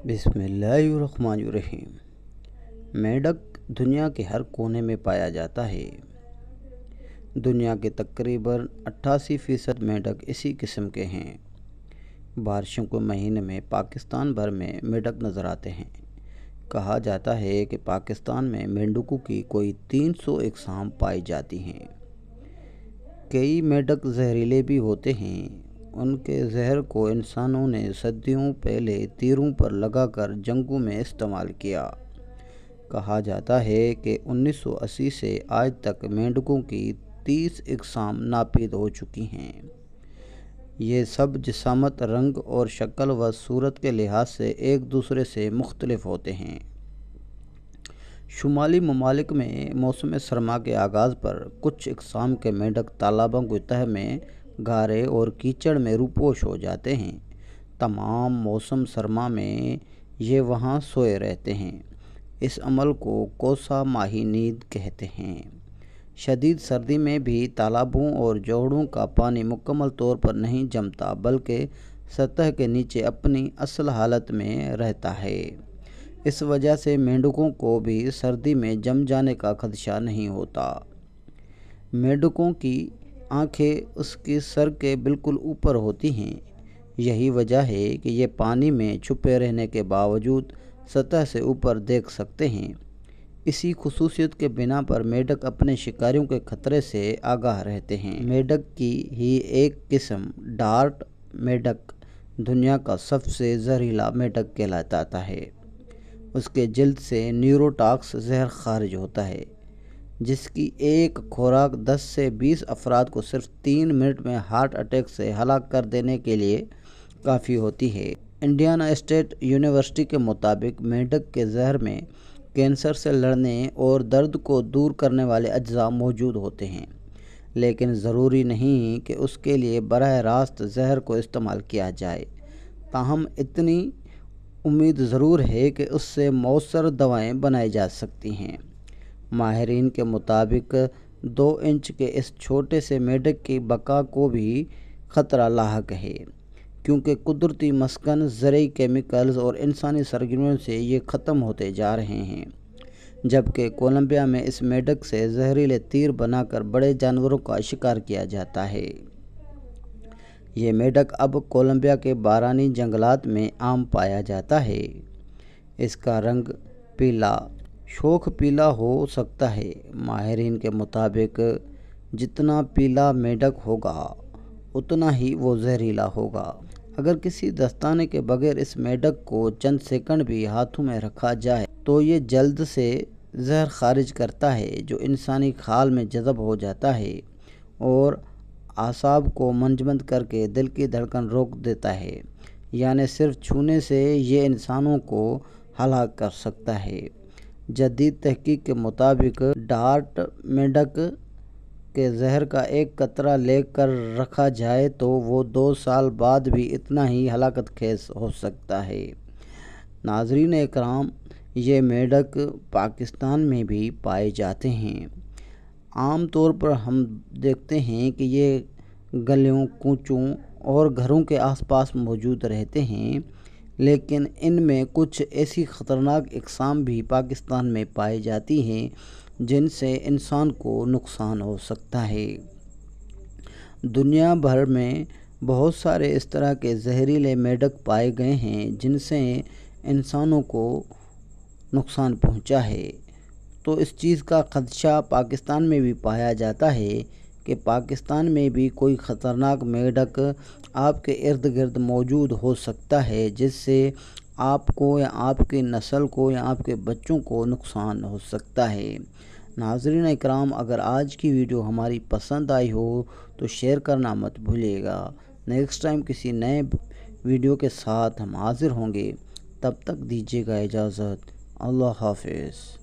बिस्मिल्लाहिर्रहमानिर्रहीम। मेंढक दुनिया के हर कोने में पाया जाता है। दुनिया के तकरीबन 88% मेंढक इसी किस्म के हैं। बारिशों के महीने में पाकिस्तान भर में मेंढक नज़र आते हैं। कहा जाता है कि पाकिस्तान में मेंढकों की कोई 300 अक़साम पाई जाती हैं। कई मेंढक जहरीले भी होते हैं। उनके जहर को इंसानों ने सदियों पहले तीरों पर लगाकर जंगों में इस्तेमाल किया। कहा जाता है कि 1980 से आज तक मेंढकों की 30 अक़साम नापीद हो चुकी हैं। ये सब जिसामत, रंग और शक्ल व सूरत के लिहाज से एक दूसरे से मुख्तलिफ होते हैं। शुमाली ममालिक में मौसम सरमा के आगाज़ पर कुछ अक़साम के मेंढक तालाबों की तह में गारे और कीचड़ में रूपोश हो जाते हैं। तमाम मौसम सरमा में ये वहाँ सोए रहते हैं। इस अमल को कोसा माही नींद कहते हैं। शदीद सर्दी में भी तालाबों और जोहड़ों का पानी मुकम्मल तौर पर नहीं जमता, बल्कि सतह के नीचे अपनी असल हालत में रहता है। इस वजह से मेंढकों को भी सर्दी में जम जाने का खदशा नहीं होता। मेंढकों की आँखें उसके सर के बिल्कुल ऊपर होती हैं। यही वजह है कि ये पानी में छुपे रहने के बावजूद सतह से ऊपर देख सकते हैं। इसी खुसूसियत के बिना पर मेंढक अपने शिकारियों के खतरे से आगाह रहते हैं। मेंढक की ही एक किस्म डार्ट मेंढक दुनिया का सबसे जहरीला मेंढक कहलाता है। उसके जिल्द से न्यूरोटॉक्स जहर खारिज होता है, जिसकी एक खुराक 10 से 20 अफराद को सिर्फ 3 मिनट में हार्ट अटैक से हलाक कर देने के लिए काफ़ी होती है। इंडियाना स्टेट यूनिवर्सिटी के मुताबिक मेंढक के जहर में कैंसर से लड़ने और दर्द को दूर करने वाले अज्जा मौजूद होते हैं, लेकिन ज़रूरी नहीं कि उसके लिए बराह रास्त जहर को इस्तेमाल किया जाए। ताहम इतनी उम्मीद ज़रूर है कि उससे मौसर दवाएं बनाई जा सकती हैं। माहिरीन के मुताबिक 2 इंच के इस छोटे से मेंढक की बका को भी ख़तरा लाहक है, क्योंकि कुदरती मस्कन, ज़रूरी केमिकल्स और इंसानी सरगर्मियों से ये ख़त्म होते जा रहे हैं। जबकि कोलंबिया में इस मेंढक से जहरीले तीर बनाकर बड़े जानवरों का शिकार किया जाता है। ये मेंढक अब कोलंबिया के बारानी जंगलात में आम पाया जाता है। इसका रंग पीला, शोख पीला हो सकता है। माहिरीन के मुताबिक जितना पीला मेंढक होगा उतना ही वो जहरीला होगा। अगर किसी दस्ताने के बगैर इस मेंढक को चंद सेकंड भी हाथों में रखा जाए तो ये जल्द से जहर खारिज करता है, जो इंसानी खाल में जज़ब हो जाता है और आसाब को मंजमद करके दिल की धड़कन रोक देता है। यानी सिर्फ छूने से ये इंसानों को हलाक कर सकता है। जदीद तहकीक के मुताबिक डार्ट मेंढक के जहर का एक कतरा लेकर रखा जाए तो वो 2 साल बाद भी इतना ही हलाकत खेज हो सकता है। नाज़रीन इकराम, ये मेंढक पाकिस्तान में भी पाए जाते हैं। आम तौर पर हम देखते हैं कि ये गलियों, कूचों और घरों के आसपास मौजूद रहते हैं, लेकिन इनमें कुछ ऐसी ख़तरनाक अक़साम भी पाकिस्तान में पाई जाती हैं जिनसे इंसान को नुकसान हो सकता है। दुनिया भर में बहुत सारे इस तरह के जहरीले मेंढक पाए गए हैं जिनसे इंसानों को नुकसान पहुंचा है। तो इस चीज़ का खदशा पाकिस्तान में भी पाया जाता है कि पाकिस्तान में भी कोई ख़तरनाक मेंढक आपके इर्द गिर्द मौजूद हो सकता है, जिससे आपको या आपकी नस्ल को या आपके बच्चों को नुकसान हो सकता है। नाज़रीन इकराम, अगर आज की वीडियो हमारी पसंद आई हो तो शेयर करना मत भूलिएगा। नेक्स्ट टाइम किसी नए वीडियो के साथ हम हाज़िर होंगे। तब तक दीजिएगा इजाज़त। अल्लाह हाफ़िज़।